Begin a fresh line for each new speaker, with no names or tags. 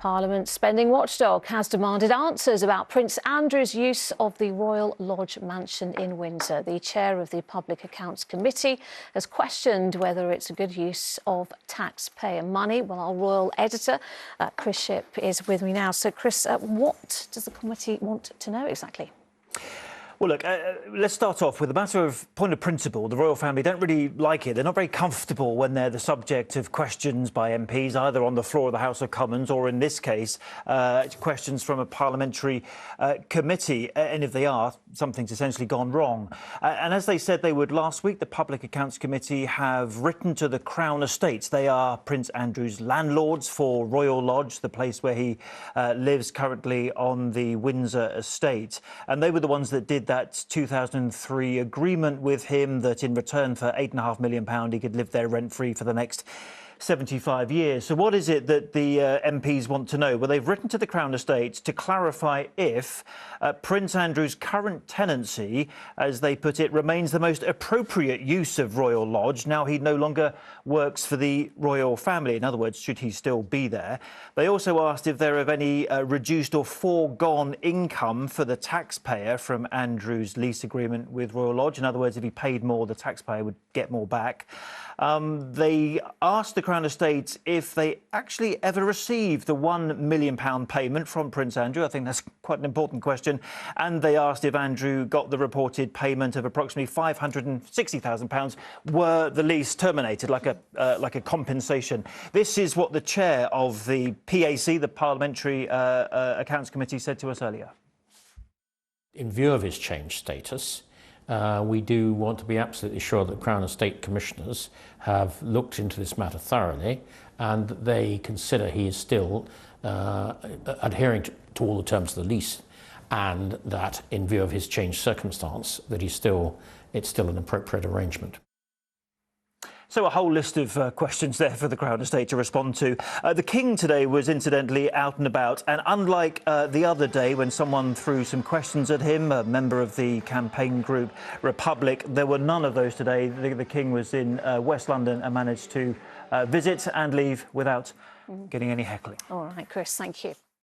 Parliament's spending watchdog has demanded answers about Prince Andrew's use of the Royal Lodge mansion in Windsor. The chair of the Public Accounts Committee has questioned whether it's a good use of taxpayer money. Well, our royal editor, Chris Shipp, is with me now. So, Chris, what does the committee want to know exactly?
Well, look, let's start off with a matter of point of principle. The royal family don't really like it. They're not very comfortable when they're the subject of questions by MPs, either on the floor of the House of Commons or, in this case, questions from a parliamentary committee. And if they are, something's essentially gone wrong. And as they said they would last week, the Public Accounts Committee have written to the Crown Estates. They are Prince Andrew's landlords for Royal Lodge, the place where he lives currently on the Windsor estate. And they were the ones that did that 2003 agreement with him that in return for £8.5 million he could live there rent-free for the next 75 years. So what is it that the MPs want to know? Well, they've written to the Crown Estate to clarify if Prince Andrew's current tenancy, as they put it, remains the most appropriate use of Royal Lodge. Now he no longer works for the royal family. In other words, should he still be there? They also asked if there are any reduced or foregone income for the taxpayer from Andrew's lease agreement with Royal Lodge. In other words, if he paid more, the taxpayer would get more back. They asked the Crown Estate if they actually ever received the £1 million payment from Prince Andrew. I think that's quite an important question. And they asked if Andrew got the reported payment of approximately £560,000 were the lease terminated, like a compensation. This is what the chair of the PAC, the Parliamentary Accounts Committee, said to us earlier.
In view of his changed status, we do want to be absolutely sure that Crown Estate Commissioners have looked into this matter thoroughly and that they consider he is still adhering to all the terms of the lease, and that in view of his changed circumstance that it's still an appropriate arrangement.
So a whole list of questions there for the Crown Estate to respond to. The King today was incidentally out and about, and unlike the other day when someone threw some questions at him, a member of the campaign group Republic, there were none of those today. The King was in West London and managed to visit and leave without getting any heckling.
All right, Chris, thank you.